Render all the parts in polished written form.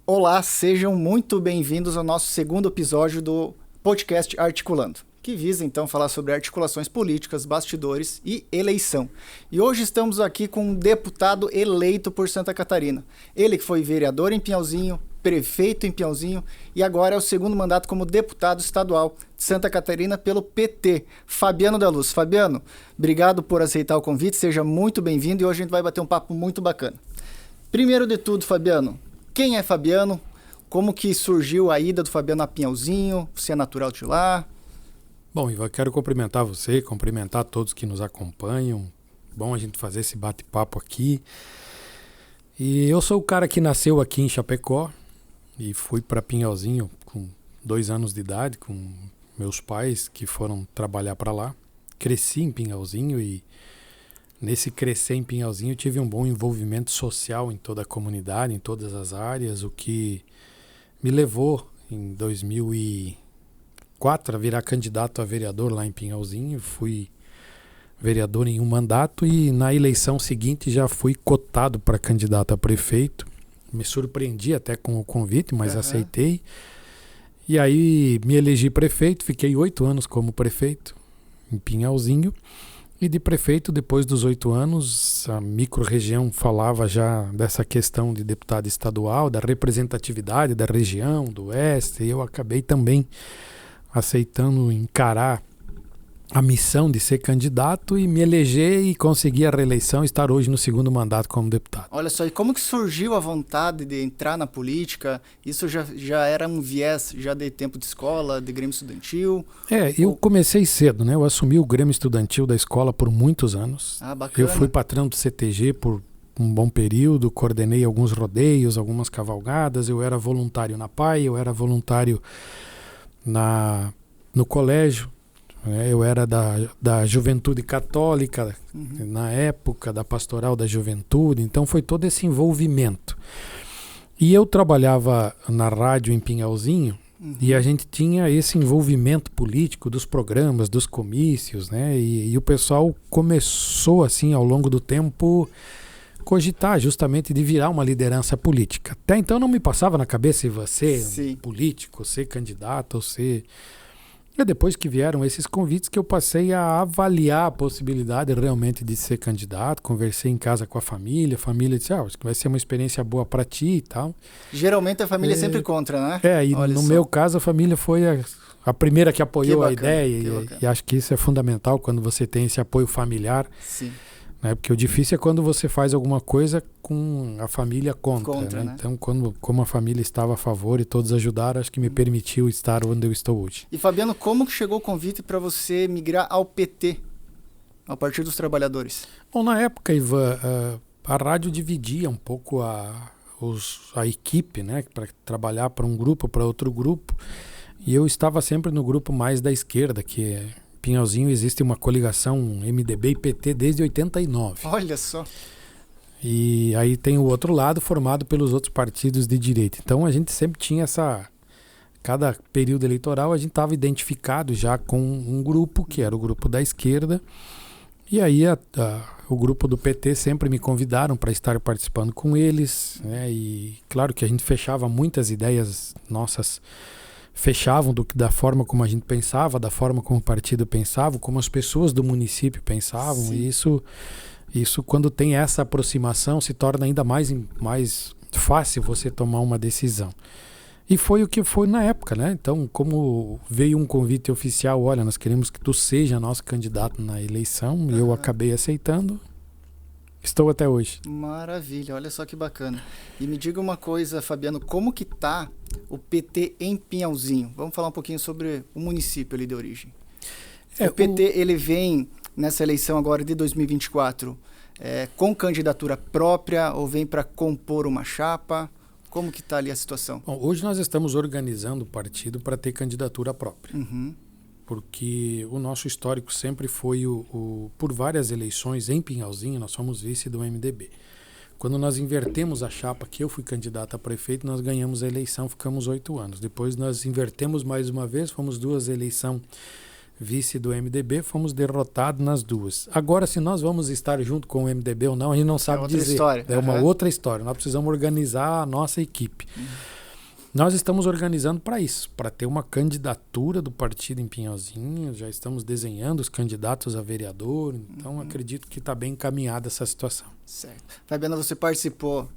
Olá, sejam muito bem-vindos ao nosso segundo episódio do podcast Articulando, que visa então falar sobre articulações políticas, bastidores e eleição. E hoje estamos aqui com um deputado eleito por Santa Catarina. Ele que foi vereador em Pinhalzinho, prefeito em Pinhalzinho e agora é o segundo mandato como deputado estadual de Santa Catarina pelo PT, Fabiano da Luz. Fabiano, obrigado por aceitar o convite, seja muito bem-vindo e hoje a gente vai bater um papo muito bacana. Primeiro de tudo, Fabiano, quem é Fabiano? Como que surgiu a ida do Fabiano a Pinhalzinho? Você é natural de lá? Bom, Ivan, quero cumprimentar você, cumprimentar todos que nos acompanham. Bom a gente fazer esse bate-papo aqui. E eu sou o cara que nasceu aqui em Chapecó e fui para Pinhalzinho com 2 anos de idade, com meus pais que foram trabalhar para lá. Cresci em Pinhalzinho e nesse crescer em Pinhalzinho eu tive um bom envolvimento social em toda a comunidade, em todas as áreas, o que me levou em 2004 a virar candidato a vereador lá em Pinhalzinho. Fui vereador em um mandato e na eleição seguinte já fui cotado para candidato a prefeito. Me surpreendi até com o convite, mas aceitei. E aí me elegi prefeito, fiquei 8 anos como prefeito em Pinhalzinho. E de prefeito, depois dos 8 anos, a micro-região falava já dessa questão de deputado estadual, da representatividade da região, do oeste, e eu acabei também aceitando encarar a missão de ser candidato e me eleger e conseguir a reeleição e estar hoje no segundo mandato como deputado. Olha só, e como que surgiu a vontade de entrar na política? Isso já era um viés, já de tempo de escola, de Grêmio Estudantil? Eu comecei cedo, né? Eu assumi o Grêmio Estudantil da escola por muitos anos. Ah, bacana. Eu fui patrão do CTG por um bom período, coordenei alguns rodeios, algumas cavalgadas, eu era voluntário na PAI, eu era voluntário no colégio. Eu era da Juventude Católica, na época, da Pastoral da Juventude, então foi todo esse envolvimento. E eu trabalhava na rádio em Pinhalzinho, e a gente tinha esse envolvimento político dos programas, dos comícios, né? E o pessoal começou, assim, ao longo do tempo, cogitar justamente de virar uma liderança política. Até então não me passava na cabeça ser político, ser candidato, ou ser... E depois que vieram esses convites que eu passei a avaliar a possibilidade realmente de ser candidato, conversei em casa com a família disse, acho que vai ser uma experiência boa para ti e tal. Geralmente a família é sempre contra, né? E no meu caso a família foi a primeira que apoiou a ideia e acho que isso é fundamental quando você tem esse apoio familiar. Sim. Né? Porque o difícil é quando você faz alguma coisa com a família contra, né? Então, como a família estava a favor e todos ajudaram, acho que me permitiu estar onde eu estou hoje. E Fabiano, como que chegou o convite para você migrar ao PT, ao Partido dos Trabalhadores? Bom, na época, Ivan, a rádio dividia um pouco a equipe, né? Para trabalhar para um grupo, para outro grupo. E eu estava sempre no grupo mais da esquerda, que é... Pinhalzinho existe uma coligação MDB e PT desde 89. Olha só. E aí tem o outro lado formado pelos outros partidos de direita. Então a gente sempre tinha cada período eleitoral a gente estava identificado já com um grupo, que era o grupo da esquerda. E aí o grupo do PT sempre me convidaram para estar participando com eles, né? E claro que a gente fechava muitas ideias nossas, fechavam da forma como a gente pensava, da forma como o partido pensava, como as pessoas do município pensavam. E isso quando tem essa aproximação se torna ainda mais fácil você tomar uma decisão. E foi o que foi na época, né? Então, como veio um convite oficial, olha, nós queremos que tu seja nosso candidato na eleição, eu acabei aceitando. Estou até hoje. Maravilha, olha só que bacana. E me diga uma coisa, Fabiano, como que tá o PT em Pinhalzinho? Vamos falar um pouquinho sobre o município ali de origem. O PT, ele vem nessa eleição agora de 2024 com candidatura própria ou vem para compor uma chapa? Como que está ali a situação? Bom, hoje nós estamos organizando o partido para ter candidatura própria. Porque o nosso histórico sempre foi por várias eleições em Pinhalzinho, nós fomos vice do MDB. Quando nós invertemos a chapa, que eu fui candidato a prefeito, nós ganhamos a eleição, ficamos 8 anos. Depois nós invertemos mais uma vez, fomos 2 eleições vice do MDB, fomos derrotados nas 2. Agora, se nós vamos estar junto com o MDB ou não, a gente não sabe dizer. História. É uma outra história. Nós precisamos organizar a nossa equipe. Nós estamos organizando para isso, para ter uma candidatura do partido em Pinhalzinho, já estamos desenhando os candidatos a vereador, então acredito que está bem encaminhada essa situação. Certo. Fabiana, você participou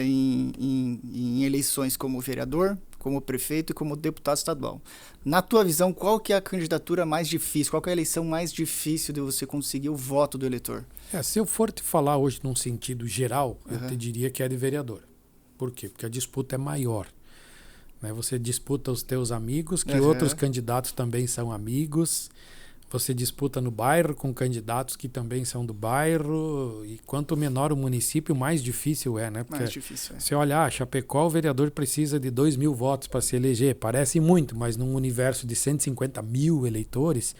em eleições como vereador, como prefeito e como deputado estadual. Na tua visão, qual que é a candidatura mais difícil? Qual que é a eleição mais difícil de você conseguir o voto do eleitor? Se eu for te falar hoje num sentido geral, eu te diria que é de vereador. Por quê? Porque a disputa é maior. Você disputa os teus amigos, que outros candidatos também são amigos. Você disputa no bairro com candidatos que também são do bairro. E quanto menor o município, mais difícil é, né? Porque mais difícil, se olhar, Chapecó, o vereador precisa de 2.000 votos para se eleger. Parece muito, mas num universo de 150 mil eleitores,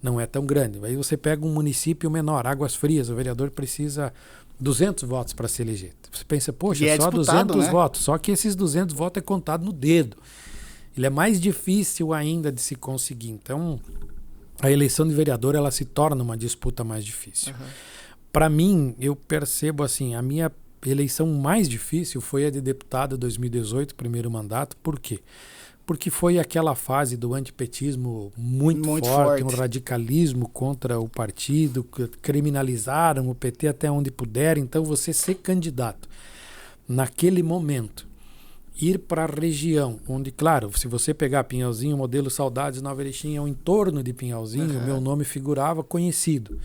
não é tão grande. Aí você pega um município menor, Águas Frias, o vereador precisa 200 votos para se eleger. Você pensa, poxa, só 200 votos. Só que esses 200 votos é contado no dedo. Ele é mais difícil ainda de se conseguir. Então, a eleição de vereador ela se torna uma disputa mais difícil. Para mim, eu percebo assim, a minha eleição mais difícil foi a de deputado 2018, primeiro mandato. Por quê? Porque foi aquela fase do antipetismo muito forte, um radicalismo contra o partido, criminalizaram o PT até onde puderam. Então, você ser candidato naquele momento, ir para a região, onde, claro, se você pegar Pinhalzinho, modelo Saudades, Nova Erechim, é o entorno de Pinhalzinho, o meu nome figurava conhecido.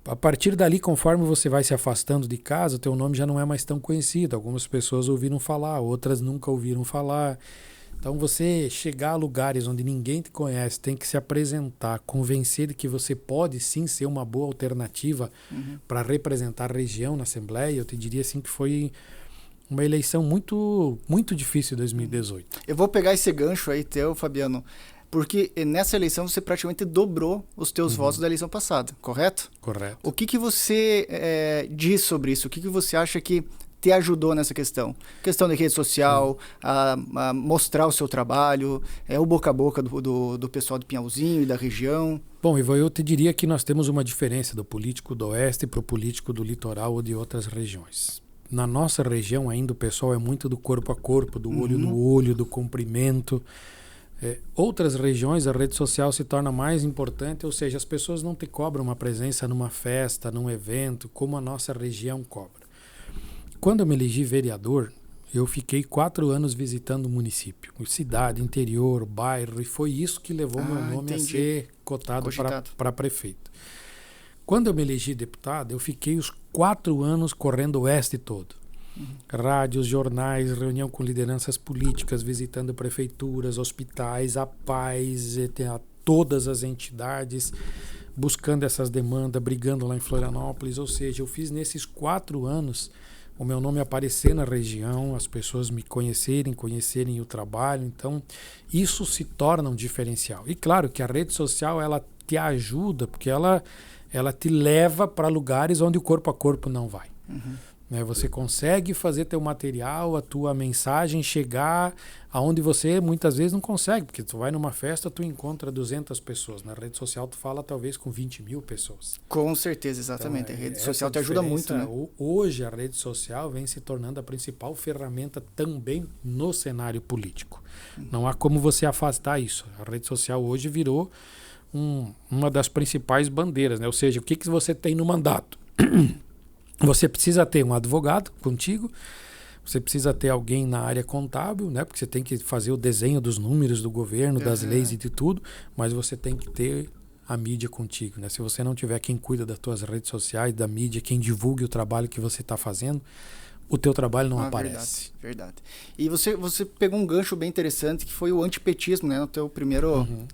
A partir dali, conforme você vai se afastando de casa, o teu nome já não é mais tão conhecido. Algumas pessoas ouviram falar, outras nunca ouviram falar. Então, você chegar a lugares onde ninguém te conhece, tem que se apresentar, convencer de que você pode sim ser uma boa alternativa para representar a região na Assembleia. Eu te diria assim que foi uma eleição muito, muito difícil em 2018. Eu vou pegar esse gancho aí teu, Fabiano, porque nessa eleição você praticamente dobrou os teus votos da eleição passada, correto? Correto. O que você diz sobre isso? O que você acha que te ajudou nessa questão? Questão de rede social, a mostrar o seu trabalho, o boca a boca do pessoal de Pinhalzinho e da região. Bom, Ivan, eu te diria que nós temos uma diferença do político do Oeste para o político do litoral ou de outras regiões. Na nossa região ainda o pessoal é muito do corpo a corpo, do olho no olho, do cumprimento. Outras regiões a rede social se torna mais importante, ou seja, as pessoas não te cobram uma presença numa festa, num evento, como a nossa região cobra. Quando eu me elegi vereador, eu fiquei 4 anos visitando o município, cidade, interior, bairro, e foi isso que levou meu nome a ser cotado para prefeito. Quando eu me elegi deputado, eu fiquei os 4 anos correndo o oeste todo. Rádios, jornais, reunião com lideranças políticas, visitando prefeituras, hospitais, a paz, todas as entidades, buscando essas demandas, brigando lá em Florianópolis. Ou seja, eu fiz nesses 4 anos o meu nome aparecer na região, as pessoas me conhecerem o trabalho. Então, isso se torna um diferencial. E claro que a rede social, ela te ajuda, porque ela te leva para lugares onde o corpo a corpo não vai. Você consegue fazer teu material, a tua mensagem chegar aonde você muitas vezes não consegue, porque tu vai numa festa, tu encontra 200 pessoas. Na rede social tu fala talvez com 20.000 pessoas. Com certeza, exatamente. Então, a rede social te ajuda muito, né? Hoje a rede social vem se tornando a principal ferramenta também no cenário político. Não há como você afastar isso. A rede social hoje virou uma das principais bandeiras, né? Ou seja, o que você tem no mandato? Você precisa ter um advogado contigo, você precisa ter alguém na área contábil, né? Porque você tem que fazer o desenho dos números do governo, das leis e de tudo, mas você tem que ter a mídia contigo, né? Se você não tiver quem cuida das tuas redes sociais, da mídia, quem divulgue o trabalho que você está fazendo, o teu trabalho não aparece. Verdade. E você pegou um gancho bem interessante, que foi o antipetismo, né? No teu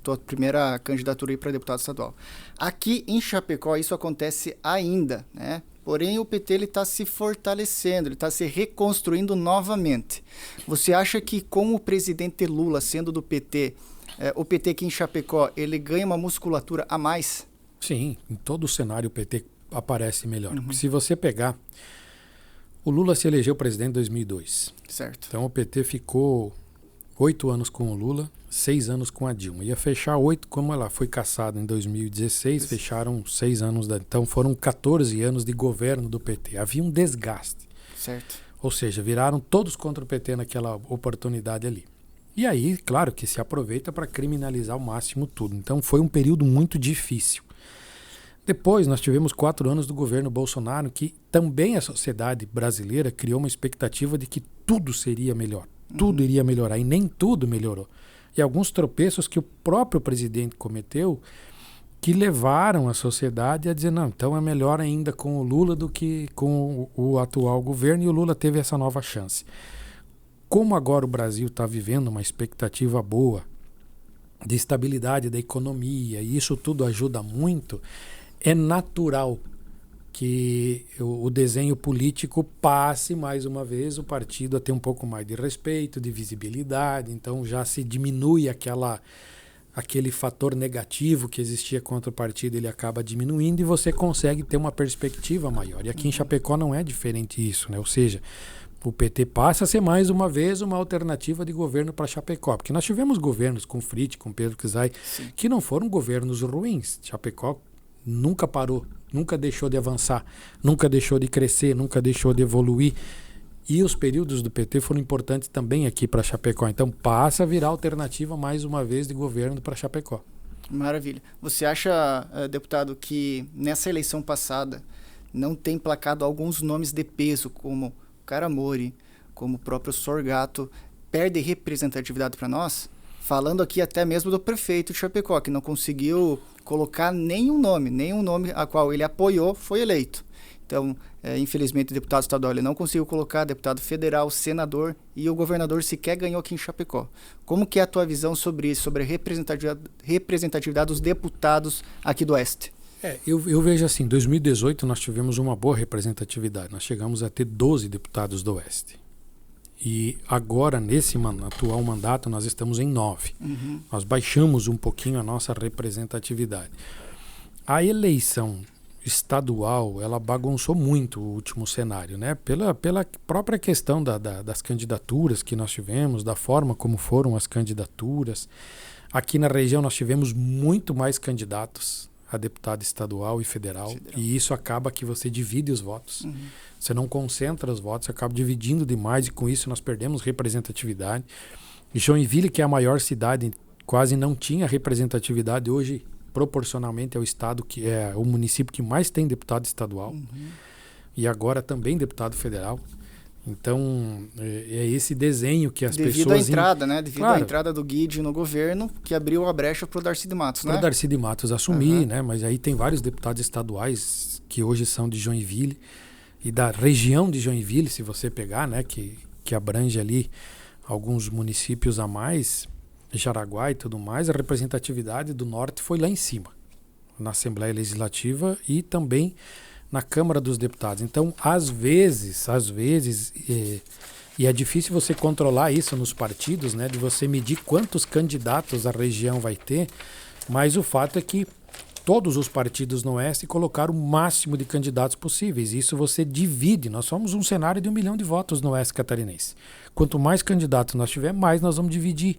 tua primeira candidatura aí para deputado estadual. Aqui em Chapecó isso acontece ainda, né? Porém, o PT está se fortalecendo, ele está se reconstruindo novamente. Você acha que com o presidente Lula sendo do PT, o PT aqui em Chapecó, ele ganha uma musculatura a mais? Sim, em todo o cenário o PT aparece melhor. Se você pegar, o Lula se elegeu presidente em 2002. Certo. Então o PT ficou 8 anos com o Lula, 6 anos com a Dilma. Ia fechar 8, como ela foi cassada em 2016, fecharam 6 anos. Então foram 14 anos de governo do PT. Havia um desgaste. Certo. Ou seja, viraram todos contra o PT naquela oportunidade ali. E aí, claro que se aproveita para criminalizar ao máximo tudo. Então foi um período muito difícil. Depois nós tivemos 4 anos do governo Bolsonaro, que também a sociedade brasileira criou uma expectativa de que tudo seria melhor. Tudo iria melhorar, e nem tudo melhorou. E alguns tropeços que o próprio presidente cometeu que levaram a sociedade a dizer, não, então é melhor ainda com o Lula do que com o atual governo, e o Lula teve essa nova chance. Como agora o Brasil está vivendo uma expectativa boa de estabilidade da economia, e isso tudo ajuda muito, é natural que o desenho político passe mais uma vez o partido a ter um pouco mais de respeito, de visibilidade, então já se diminui aquele fator negativo que existia contra o partido, ele acaba diminuindo e você consegue ter uma perspectiva maior. E aqui em Chapecó não é diferente isso, né? Ou seja, o PT passa a ser mais uma vez uma alternativa de governo para Chapecó, porque nós tivemos governos com Fritz, com Pedro Kizai, que não foram governos ruins. Chapecó nunca parou, nunca deixou de avançar, nunca deixou de crescer, nunca deixou de evoluir. E os períodos do PT foram importantes também aqui para Chapecó. Então passa a virar alternativa mais uma vez de governo para Chapecó. Maravilha. Você acha, deputado, que nessa eleição passada não tem placado alguns nomes de peso, como Caramori, como o próprio Sorgato, perde representatividade para nós? Falando aqui até mesmo do prefeito de Chapecó, que não conseguiu colocar nenhum nome a qual ele apoiou foi eleito. Então, infelizmente, o deputado estadual ele não conseguiu colocar, deputado federal, senador, e o governador sequer ganhou aqui em Chapecó. Como que é a tua visão sobre isso, sobre a representatividade dos deputados aqui do Oeste? Eu vejo assim, em 2018 nós tivemos uma boa representatividade, nós chegamos a ter 12 deputados do Oeste. E agora, nesse atual mandato, nós estamos em 9. Nós baixamos um pouquinho a nossa representatividade. A eleição estadual, ela bagunçou muito o último cenário, né? Pela própria questão das candidaturas que nós tivemos, da forma como foram as candidaturas. Aqui na região nós tivemos muito mais candidatos a deputado estadual e federal. E isso acaba que você divide os votos. Você não concentra os votos, você acaba dividindo demais, e com isso nós perdemos representatividade. E Joinville, que é a maior cidade, quase não tinha representatividade. Hoje, proporcionalmente, é o estado que é o município que mais tem deputado estadual. E agora também deputado federal. Então, é esse desenho que as pessoas... Devido à entrada, né? Devido à entrada do Guide no governo, que abriu a brecha para o Darcy de Matos, né? Para o Darcy de Matos assumir, né? Mas aí tem vários deputados estaduais que hoje são de Joinville e da região de Joinville, se você pegar, né? Que abrange ali alguns municípios a mais, Jaraguá e tudo mais, a representatividade do Norte foi lá em cima, na Assembleia Legislativa e também na Câmara dos Deputados. Então, às vezes, e é difícil você controlar isso nos partidos, né, de você medir quantos candidatos a região vai ter, mas o fato é que todos os partidos no Oeste colocaram o máximo de candidatos possíveis. Isso você divide. Nós somos um cenário de 1 milhão de votos no Oeste catarinense. Quanto mais candidatos nós tivermos, mais nós vamos dividir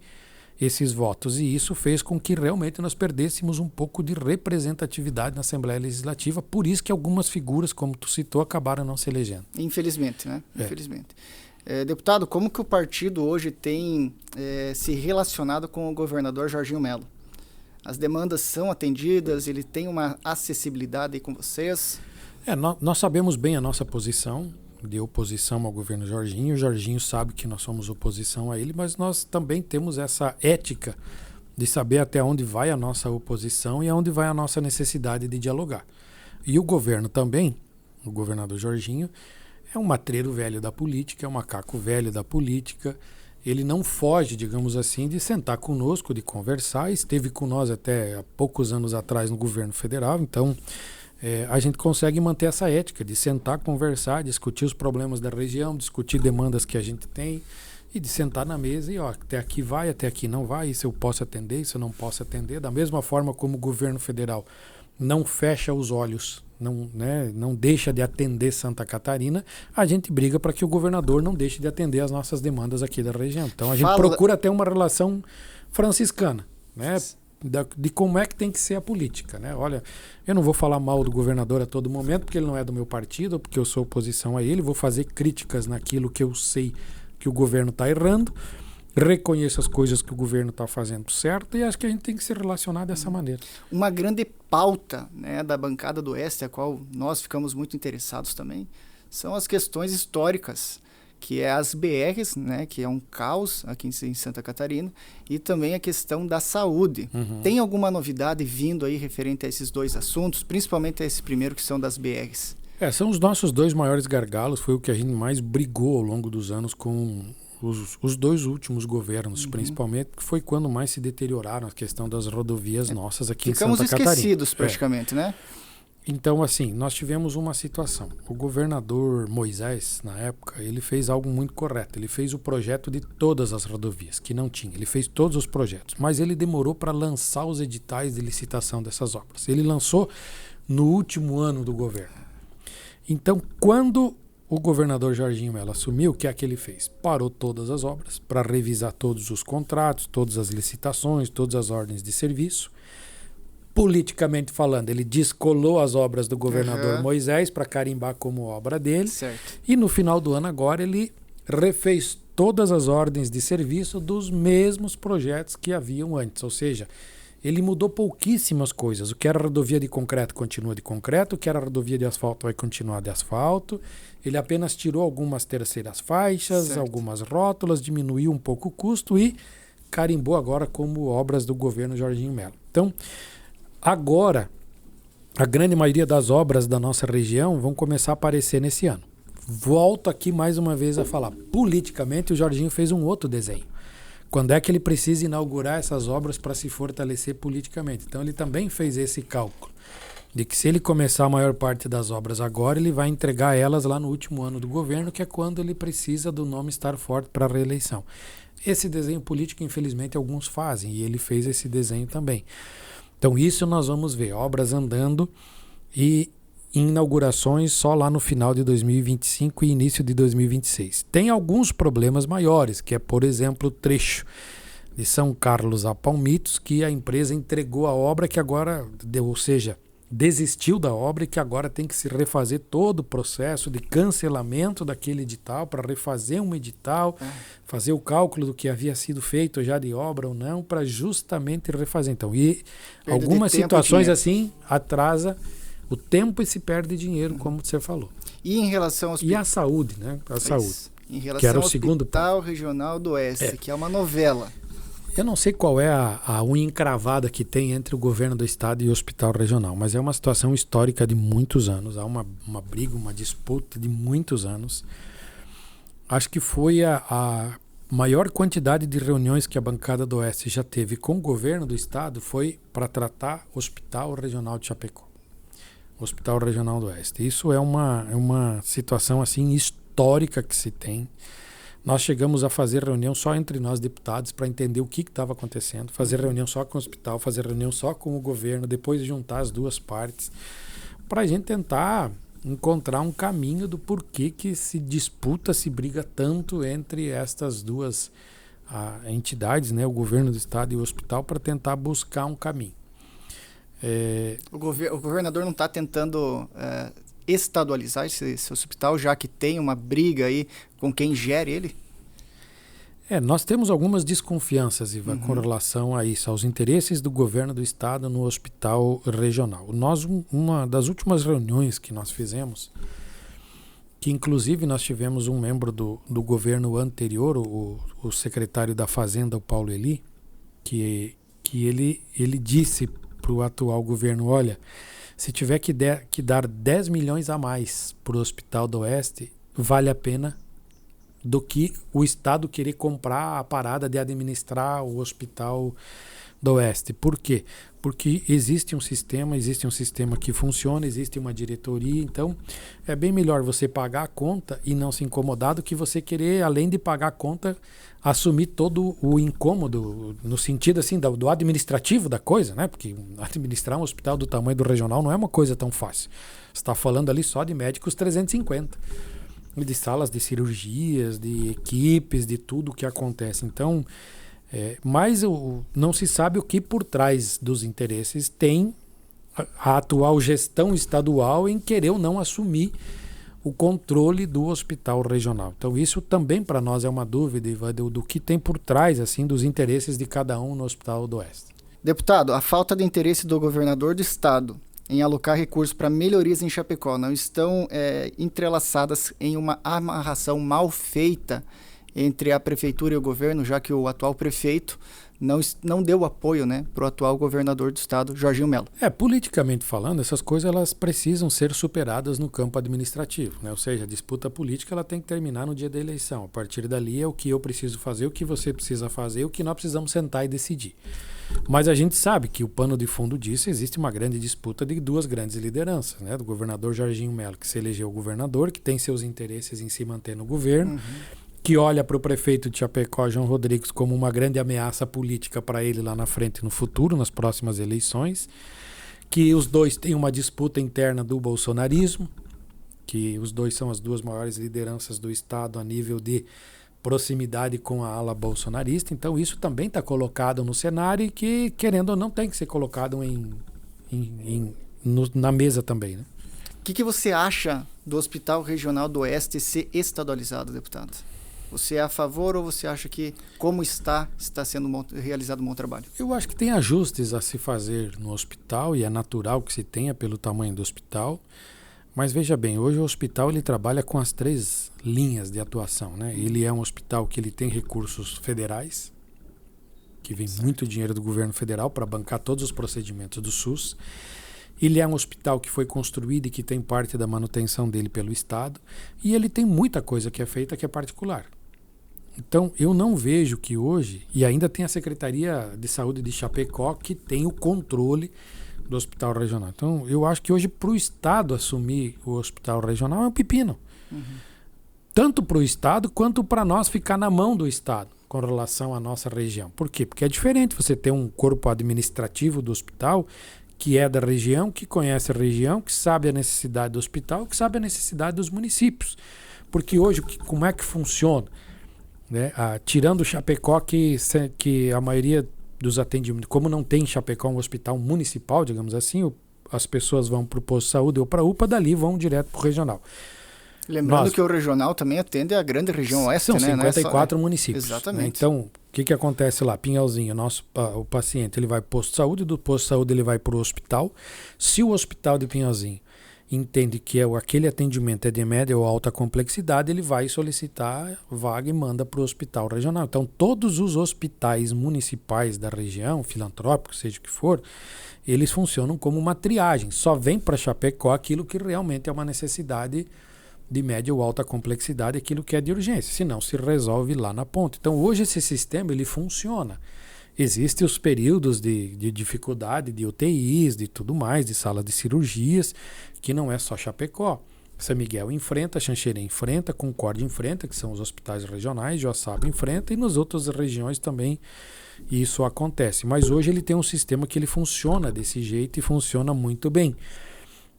esses votos, e isso fez com que realmente nós perdêssemos um pouco de representatividade na Assembleia Legislativa, por isso que algumas figuras, como tu citou, acabaram não se elegendo. Infelizmente, né? Infelizmente. Deputado, como que o partido hoje tem se relacionado com o governador Jorginho Melo? As demandas são atendidas? Ele tem uma acessibilidade aí com vocês? Nós sabemos bem a nossa posição de oposição ao governo Jorginho. O Jorginho sabe que nós somos oposição a ele, mas nós também temos essa ética de saber até onde vai a nossa oposição e aonde vai a nossa necessidade de dialogar. E o governo também, o governador Jorginho, é um matreiro velho da política, é um macaco velho da política. Ele não foge, digamos assim, de sentar conosco, de conversar. Esteve com nós até há poucos anos atrás no governo federal, então a gente consegue manter essa ética de sentar, conversar, discutir os problemas da região, discutir demandas que a gente tem e de sentar na mesa e até aqui vai, até aqui não vai, isso eu posso atender, isso eu não posso atender. Da mesma forma como o governo federal não fecha os olhos, não deixa de atender Santa Catarina, a gente briga para que o governador não deixe de atender as nossas demandas aqui da região. Então a gente procura ter uma relação franciscana, né? De como é que tem que ser a política, né? Olha, eu não vou falar mal do governador a todo momento, porque ele não é do meu partido, ou porque eu sou oposição a ele, vou fazer críticas naquilo que eu sei que o governo está errando, reconheço as coisas que o governo está fazendo certo e acho que a gente tem que se relacionar dessa maneira. Uma grande pauta, né, da bancada do Oeste, a qual nós ficamos muito interessados também, são as questões históricas, que é as BRs, né, que é um caos aqui em Santa Catarina, e também a questão da saúde. Tem alguma novidade vindo aí referente a esses dois assuntos, principalmente a esse primeiro que são das BRs? São os nossos dois maiores gargalos, foi o que a gente mais brigou ao longo dos anos com os dois últimos governos, principalmente, que foi quando mais se deterioraram a questão das rodovias nossas aqui em Santa Catarina. Ficamos esquecidos praticamente, né? Então, assim, nós tivemos uma situação. O governador Moisés, na época, ele fez algo muito correto. Ele fez o projeto de todas as rodovias, que não tinha. Ele fez todos os projetos, mas ele demorou para lançar os editais de licitação dessas obras. Ele lançou no último ano do governo. Então, quando o governador Jorginho Mello assumiu, o que é que ele fez? Parou todas as obras para revisar todos os contratos, todas as licitações, todas as ordens de serviço. Politicamente falando, ele descolou as obras do governador Moisés para carimbar como obra dele. Certo. E no final do ano agora ele refez todas as ordens de serviço dos mesmos projetos que haviam antes. Ou seja, ele mudou pouquíssimas coisas. O que era rodovia de concreto continua de concreto, o que era rodovia de asfalto vai continuar de asfalto. Ele apenas tirou algumas terceiras faixas, certo, algumas rótulas, diminuiu um pouco o custo e carimbou agora como obras do governo Jorginho Mello. Então, agora, a grande maioria das obras da nossa região vão começar a aparecer nesse ano. Volto aqui mais uma vez a falar. Politicamente, o Jorginho fez um outro desenho. Quando é que ele precisa inaugurar essas obras para se fortalecer politicamente? Então, ele também fez esse cálculo de que se ele começar a maior parte das obras agora, ele vai entregar elas lá no último ano do governo, que é quando ele precisa do nome estar forte para a reeleição. Esse desenho político, infelizmente, alguns fazem, e ele fez esse desenho também. Então isso nós vamos ver, obras andando e inaugurações só lá no final de 2025 e início de 2026. Tem alguns problemas maiores, que é, por exemplo, o trecho de São Carlos a Palmitos, que a empresa entregou a obra que agora, ou seja, desistiu da obra e que agora tem que se refazer todo o processo de cancelamento daquele edital para refazer um edital, fazer o cálculo do que havia sido feito já de obra ou não, para justamente refazer. Então, e algumas situações assim atrasa o tempo e se perde dinheiro, como você falou. E em relação ao E a saúde, né? A saúde. Em relação que era o ao segundo Hospital Regional do Oeste, que é uma novela. Eu não sei qual é a unha encravada que tem entre o governo do estado e o hospital regional, mas é uma situação histórica de muitos anos. Há uma briga, uma disputa de muitos anos. Acho que foi a maior quantidade de reuniões que a bancada do Oeste já teve com o governo do estado foi para tratar o Hospital Regional de Chapecó. Hospital Regional do Oeste. Isso é uma situação assim histórica que se tem. Nós chegamos a fazer reunião só entre nós deputados para entender o que estava acontecendo, fazer reunião só com o hospital, fazer reunião só com o governo, depois juntar as duas partes, para a gente tentar encontrar um caminho do porquê que se disputa, se briga tanto entre estas duas entidades, né, o governo do estado e o hospital, para tentar buscar um caminho. O governador não está tentando estadualizar esse hospital, já que tem uma briga aí com quem gere ele? Nós temos algumas desconfianças, Ivan, com relação a isso, aos interesses do governo do estado no hospital regional. Uma das últimas reuniões que nós fizemos, que inclusive nós tivemos um membro do governo anterior, o secretário da Fazenda, o Paulo Eli, que ele disse para o atual governo, olha, se tiver que dar 10 milhões a mais para o Hospital do Oeste, vale a pena do que o Estado querer comprar a parada de administrar o Hospital do Oeste. Por quê? Porque existe um sistema que funciona, existe uma diretoria, então é bem melhor você pagar a conta e não se incomodar do que você querer, além de pagar a conta, assumir todo o incômodo, no sentido assim, do administrativo da coisa, né? Porque administrar um hospital do tamanho do regional não é uma coisa tão fácil. Você está falando ali só de médicos 350, de salas de cirurgias, de equipes, de tudo o que acontece. Então, mas não se sabe o que por trás dos interesses tem a atual gestão estadual em querer ou não assumir o controle do hospital regional. Então isso também para nós é uma dúvida, Ivan, do que tem por trás assim dos interesses de cada um no Hospital do Oeste. Deputado, a falta de interesse do governador do estado em alocar recursos para melhorias em Chapecó não estão entrelaçadas em uma amarração mal feita entre a prefeitura e o governo, já que o atual prefeito não deu apoio, né, para o atual governador do estado, Jorginho Melo. Politicamente falando, essas coisas elas precisam ser superadas no campo administrativo, né? Ou seja, a disputa política ela tem que terminar no dia da eleição. A partir dali é o que eu preciso fazer, o que você precisa fazer, o que nós precisamos sentar e decidir. Mas a gente sabe que o pano de fundo disso existe uma grande disputa de duas grandes lideranças, né? Do governador Jorginho Melo, que se elegeu governador, que tem seus interesses em se manter no governo, que olha para o prefeito de Chapecó, João Rodrigues, como uma grande ameaça política para ele lá na frente, no futuro, nas próximas eleições, que os dois têm uma disputa interna do bolsonarismo, que os dois são as duas maiores lideranças do Estado a nível de proximidade com a ala bolsonarista. Então isso também está colocado no cenário e que, querendo ou não, tem que ser colocado na mesa também, né? O que você acha do Hospital Regional do Oeste ser estadualizado, deputado? Você é a favor ou você acha que, como está sendo realizado um bom trabalho? Eu acho que tem ajustes a se fazer no hospital e é natural que se tenha pelo tamanho do hospital. Mas veja bem, hoje o hospital ele trabalha com as 3 linhas de atuação, né? Ele é um hospital que ele tem recursos federais, que vem muito dinheiro do governo federal para bancar todos os procedimentos do SUS. Ele é um hospital que foi construído e que tem parte da manutenção dele pelo Estado. E ele tem muita coisa que é feita que é particular. Então, eu não vejo que hoje, e ainda tem a Secretaria de Saúde de Chapecó, que tem o controle do Hospital Regional. Então, eu acho que hoje, para o Estado assumir o Hospital Regional, é um pepino. Tanto para o Estado, quanto para nós ficar na mão do Estado, com relação à nossa região. Por quê? Porque é diferente você ter um corpo administrativo do hospital, que é da região, que conhece a região, que sabe a necessidade do hospital, que sabe a necessidade dos municípios. Porque hoje, como é que funciona? Né? Tirando o Chapecó, que a maioria dos atendimentos, como não tem em Chapecó um hospital municipal, digamos assim, as pessoas vão para o posto de saúde ou para a UPA, dali vão direto para o regional. Lembrando que o regional também atende a grande região oeste, são né? 54 municípios. Exatamente. Né? Então, o que acontece lá? Pinhalzinho, o paciente ele vai para o posto de saúde, do posto de saúde ele vai para o hospital. Se o hospital de Pinhalzinho entende que aquele atendimento é de média ou alta complexidade, ele vai solicitar vaga e manda para o hospital regional. Então, todos os hospitais municipais da região, filantrópicos, seja o que for, eles funcionam como uma triagem. Só vem para Chapecó aquilo que realmente é uma necessidade de média ou alta complexidade, aquilo que é de urgência. Senão, se resolve lá na ponta. Então, hoje esse sistema ele funciona. Existem os períodos de dificuldade de UTIs, de tudo mais, de sala de cirurgias, que não é só Chapecó. São Miguel enfrenta, Xanxerê enfrenta, Concórdia enfrenta, que são os hospitais regionais, Joaçaba enfrenta, e nas outras regiões também isso acontece. Mas hoje ele tem um sistema que ele funciona desse jeito e funciona muito bem.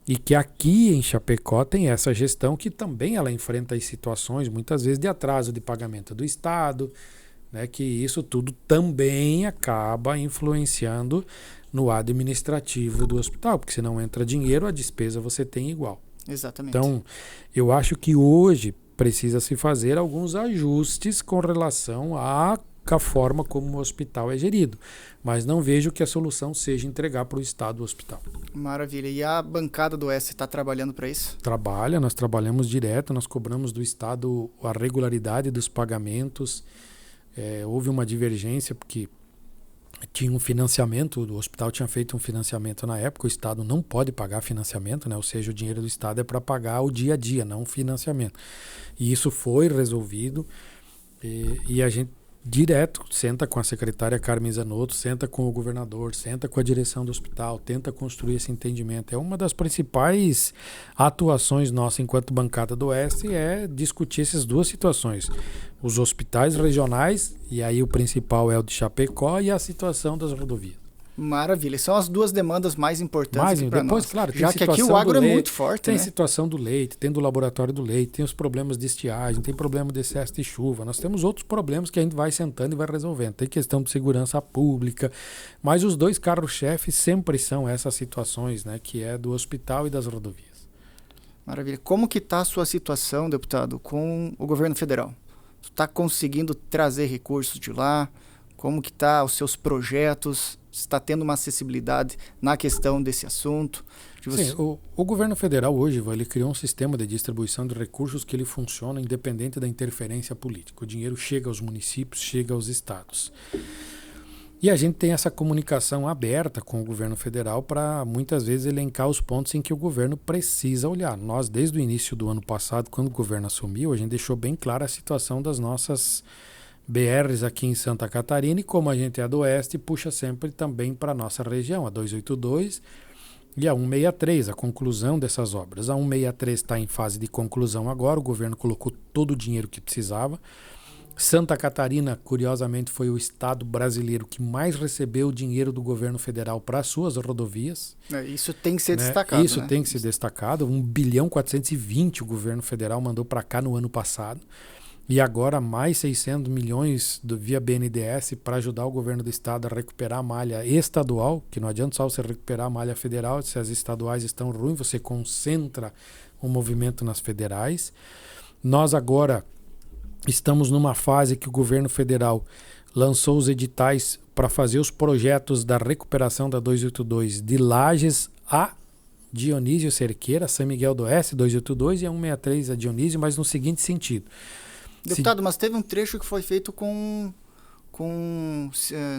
E que aqui em Chapecó tem essa gestão que também ela enfrenta as situações, muitas vezes, de atraso de pagamento do Estado, né, que isso tudo também acaba influenciando no administrativo do hospital, porque se não entra dinheiro, a despesa você tem igual. Exatamente. Então, eu acho que hoje precisa se fazer alguns ajustes com relação à forma como o hospital é gerido, mas não vejo que a solução seja entregar para o Estado o hospital. Maravilha. E a bancada do Oeste está trabalhando para isso? Trabalha, nós trabalhamos direto, nós cobramos do Estado a regularidade dos pagamentos. Houve uma divergência porque tinha um financiamento, o hospital tinha feito um financiamento na época, o Estado não pode pagar financiamento, né? Ou seja, o dinheiro do Estado é para pagar o dia a dia, não o financiamento. E isso foi resolvido e a gente direto senta com a secretária Carmen Zanotto, senta com o governador, senta com a direção do hospital, tenta construir esse entendimento. É uma das principais atuações nossas enquanto bancada do Oeste, é discutir essas duas situações. Os hospitais regionais, e aí o principal é o de Chapecó, e a situação das rodovias. Maravilha. São as duas demandas mais importantes para nós. Claro, já que aqui o agro é muito forte, tem né? situação do leite, tem do laboratório do leite, tem os problemas de estiagem, tem problema de excesso de chuva. Nós temos outros problemas que a gente vai sentando e vai resolvendo. Tem questão de segurança pública, mas os dois carros-chefes sempre são essas situações, né? Que é do hospital e das rodovias. Maravilha. Como que está a sua situação, deputado, com o governo federal? Tu está conseguindo trazer recursos de lá? Como que está os seus projetos? Está tendo uma acessibilidade na questão desse assunto? Sim, o governo federal hoje ele criou um sistema de distribuição de recursos que ele funciona independente da interferência política. O dinheiro chega aos municípios, chega aos estados. E a gente tem essa comunicação aberta com o governo federal para muitas vezes elencar os pontos em que o governo precisa olhar. Nós, desde o início do ano passado, quando o governo assumiu, a gente deixou bem clara a situação das nossas BRs aqui em Santa Catarina, e como a gente é do Oeste, puxa sempre também para a nossa região, a 282 e a 163, a conclusão dessas obras. A 163 está em fase de conclusão agora, o governo colocou todo o dinheiro que precisava. Santa Catarina, curiosamente, foi o estado brasileiro que mais recebeu dinheiro do governo federal para as suas rodovias. Isso tem que ser destacado. Isso tem que ser destacado. 1,420 bilhão o governo federal mandou para cá no ano passado. E agora mais 600 milhões via BNDES para ajudar o governo do estado a recuperar a malha estadual, que não adianta só você recuperar a malha federal, se as estaduais estão ruins, você concentra o movimento nas federais. Nós agora estamos numa fase que o governo federal lançou os editais para fazer os projetos da recuperação da 282 de Lages a Dionísio Cerqueira, São Miguel do Oeste, 282 e a 163 a Dionísio, mas no seguinte sentido. Deputado, mas teve um trecho que foi feito com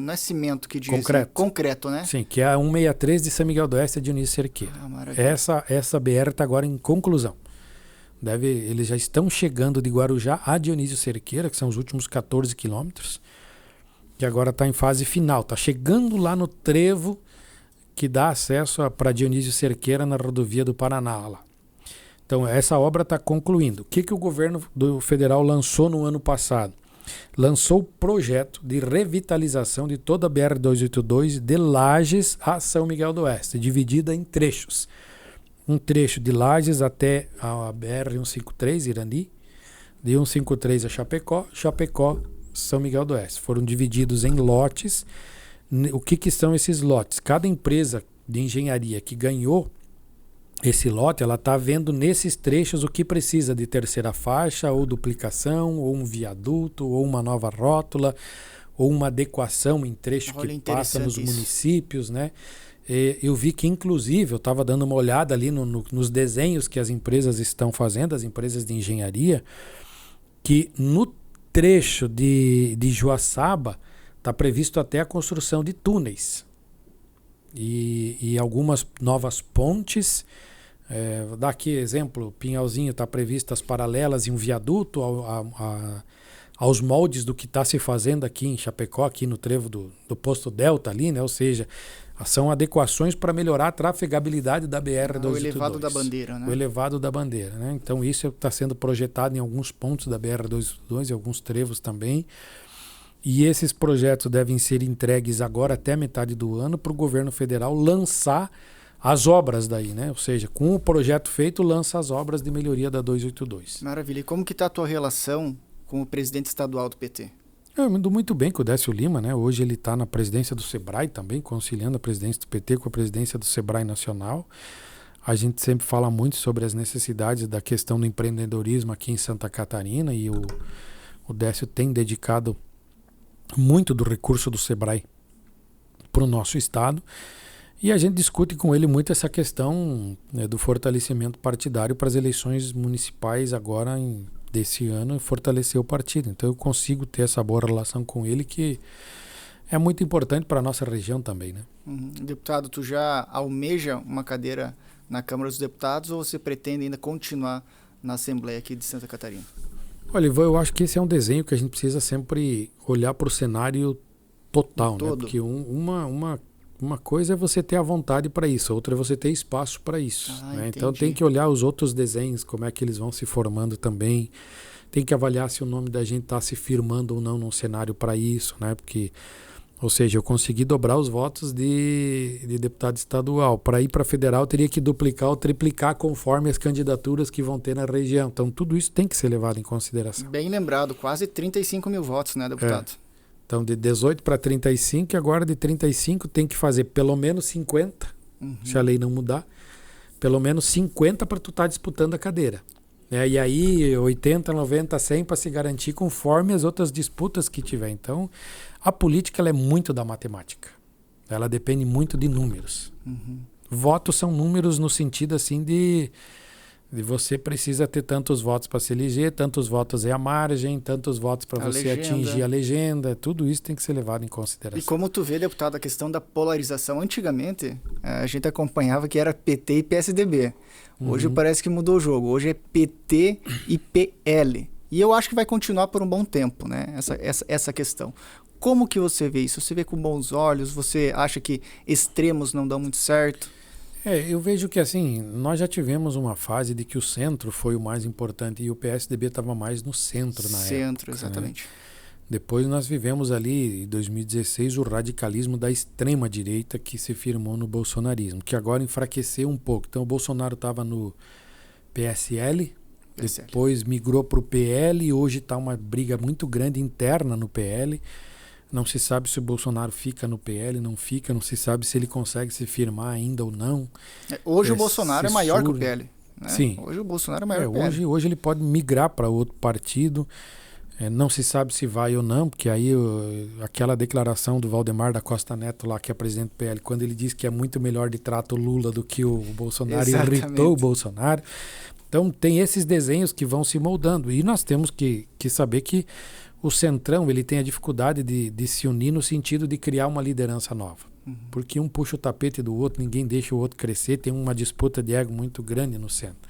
não é cimento que diz, concreto, né? Sim, que é a 163 de São Miguel do Oeste a Dionísio Cerqueira. Essa BR está agora em conclusão. Eles já estão chegando de Guarujá a Dionísio Cerqueira, que são os últimos 14 quilômetros, que agora está em fase final. Está chegando lá no trevo que dá acesso para Dionísio Cerqueira na rodovia do Paraná. Lá. Então, essa obra está concluindo. O que o governo federal lançou no ano passado? Lançou o projeto de revitalização de toda a BR-282 de Lages a São Miguel do Oeste, dividida em trechos. Um trecho de Lages até a BR-153, Irani, de 153 a Chapecó, São Miguel do Oeste. Foram divididos em lotes. O que são esses lotes? Cada empresa de engenharia que ganhou esse lote, ela está vendo nesses trechos o que precisa de terceira faixa, ou duplicação, ou um viaduto, ou uma nova rótula, ou uma adequação em trecho que passa nos municípios, né? Eu vi que, inclusive, eu estava dando uma olhada ali nos desenhos que as empresas estão fazendo, as empresas de engenharia, que no trecho de Joaçaba está previsto até a construção de túneis e algumas novas pontes. Vou dar aqui exemplo, Pinhalzinho está previsto as paralelas e um viaduto aos moldes do que está se fazendo aqui em Chapecó, aqui no trevo do Posto Delta ali, né? Ou seja, são adequações para melhorar a trafegabilidade da BR-282. O elevado da bandeira, né? O elevado da bandeira, né? Então isso está sendo projetado em alguns pontos da BR-282 e alguns trevos também. E esses projetos devem ser entregues agora até a metade do ano para o governo federal lançar as obras daí, né? Ou seja, com o projeto feito, lança as obras de melhoria da 282. Maravilha. E como que está a tua relação com o presidente estadual do PT? Eu ando muito bem com o Décio Lima, né? Hoje ele está na presidência do Sebrae também, conciliando a presidência do PT com a presidência do Sebrae Nacional. A gente sempre fala muito sobre as necessidades da questão do empreendedorismo aqui em Santa Catarina, e o Décio tem dedicado muito do recurso do Sebrae para o nosso estado. E a gente discute com ele muito essa questão, né, do fortalecimento partidário para as eleições municipais agora desse ano, e fortalecer o partido. Então eu consigo ter essa boa relação com ele, que é muito importante para a nossa região também, né? Deputado, tu já almeja uma cadeira na Câmara dos Deputados, ou você pretende ainda continuar na Assembleia aqui de Santa Catarina? Olha, eu acho que esse é um desenho que a gente precisa sempre olhar para o cenário total, né? Porque uma coisa é você ter a vontade para isso, outra é você ter espaço para isso. Né? Então tem que olhar os outros desenhos, como é que eles vão se formando também. Tem que avaliar se o nome da gente está se firmando ou não num cenário para isso, né? Porque, ou seja, eu consegui dobrar os votos de deputado estadual. Para ir para federal, eu teria que duplicar ou triplicar conforme as candidaturas que vão ter na região. Então tudo isso tem que ser levado em consideração. Bem lembrado, quase 35 mil votos, né, deputado? Então, de 18 para 35, e agora de 35 tem que fazer pelo menos 50, se a lei não mudar, pelo menos 50 para tu estar disputando a cadeira. E aí 80, 90, 100 para se garantir conforme as outras disputas que tiver. Então, a política ela é muito da matemática. Ela depende muito de números. Votos são números no sentido assim de você precisa ter tantos votos para se eleger, tantos votos é a margem, tantos votos para você atingir a legenda. Tudo isso tem que ser levado em consideração. E como tu vê, deputado, a questão da polarização, antigamente a gente acompanhava que era PT e PSDB. Hoje parece que mudou o jogo. Hoje é PT e PL. E eu acho que vai continuar por um bom tempo, né? Essa questão. Como que você vê isso? Você vê com bons olhos? Você acha que extremos não dão muito certo? Eu vejo que assim, nós já tivemos uma fase de que o centro foi o mais importante e o PSDB estava mais no centro na época. Centro, exatamente. Né? Depois nós vivemos ali, em 2016, o radicalismo da extrema-direita que se firmou no bolsonarismo, que agora enfraqueceu um pouco. Então o Bolsonaro estava no PSL, depois migrou para o PL e hoje está uma briga muito grande interna no PL. Não se sabe se o Bolsonaro fica no PL, não fica, não se sabe se ele consegue se firmar ainda ou não. Hoje o Bolsonaro é maior que o PL. Né? Sim. Hoje o Bolsonaro é maior que o PL. Hoje ele pode migrar para outro partido. Não se sabe se vai ou não, porque aí aquela declaração do Valdemar da Costa Neto lá, que é presidente do PL, quando ele diz que é muito melhor de trato o Lula do que o Bolsonaro, irritou o Bolsonaro. Então tem esses desenhos que vão se moldando. E nós temos que saber que o Centrão ele tem a dificuldade de se unir no sentido de criar uma liderança nova. Porque um puxa o tapete do outro, ninguém deixa o outro crescer, tem uma disputa de ego muito grande no centro.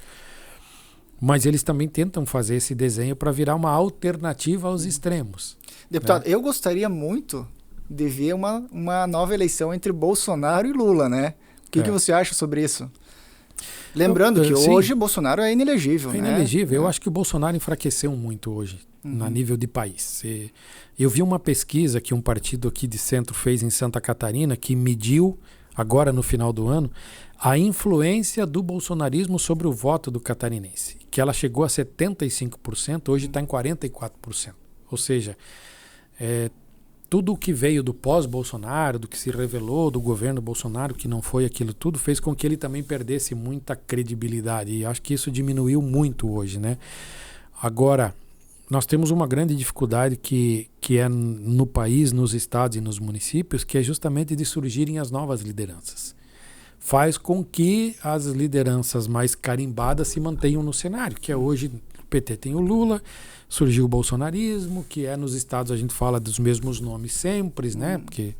Mas eles também tentam fazer esse desenho para virar uma alternativa aos extremos. Deputado, eu gostaria muito de ver uma nova eleição entre Bolsonaro e Lula, né? O que você acha sobre isso? Lembrando que hoje Bolsonaro é inelegível, né? É inelegível. Eu acho que o Bolsonaro enfraqueceu muito hoje, a nível de país. Eu vi uma pesquisa que um partido aqui de centro fez em Santa Catarina, que mediu, agora no final do ano, a influência do bolsonarismo sobre o voto do catarinense. Que ela chegou a 75%, hoje está em 44%. Ou seja, tudo o que veio do pós-Bolsonaro, do que se revelou do governo Bolsonaro, que não foi aquilo tudo, fez com que ele também perdesse muita credibilidade. E acho que isso diminuiu muito hoje, né? Agora, nós temos uma grande dificuldade que é no país, nos estados e nos municípios, que é justamente de surgirem as novas lideranças. Faz com que as lideranças mais carimbadas se mantenham no cenário, que é hoje o PT tem o Lula, surgiu o bolsonarismo, que nos estados a gente fala dos mesmos nomes sempre, né? Porque,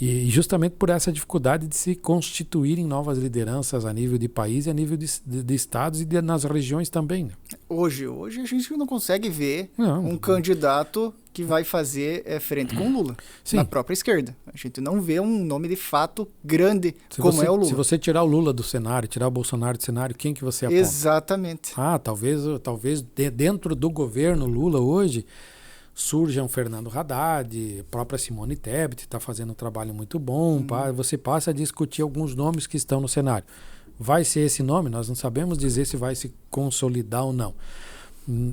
e justamente por essa dificuldade de se constituírem novas lideranças a nível de país e a nível de estados e nas regiões também. Né? Hoje a gente não consegue ver um candidato que vai fazer frente com o Lula, na própria esquerda. A gente não vê um nome de fato grande como é o Lula. Se você tirar o Lula do cenário, tirar o Bolsonaro do cenário, quem que você aponta? Exatamente. Talvez dentro do governo Lula hoje surja um Fernando Haddad, a própria Simone Tebet está fazendo um trabalho muito bom. Você passa a discutir alguns nomes que estão no cenário. Vai ser esse nome? Nós não sabemos dizer se vai se consolidar ou não.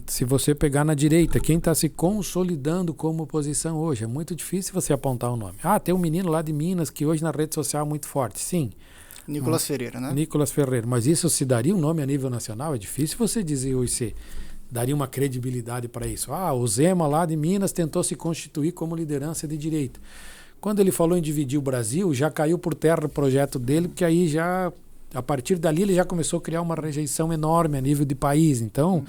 Se você pegar na direita, quem está se consolidando como oposição hoje? É muito difícil você apontar um nome. Tem um menino lá de Minas que hoje na rede social é muito forte. Sim. Nicolas Ferreira, né? Nicolas Ferreira. Mas isso se daria um nome a nível nacional? É difícil você dizer hoje se daria uma credibilidade para isso. O Zema lá de Minas tentou se constituir como liderança de direita. Quando ele falou em dividir o Brasil, já caiu por terra o projeto dele, porque aí já, a partir dali, ele já começou a criar uma rejeição enorme a nível de país. Então,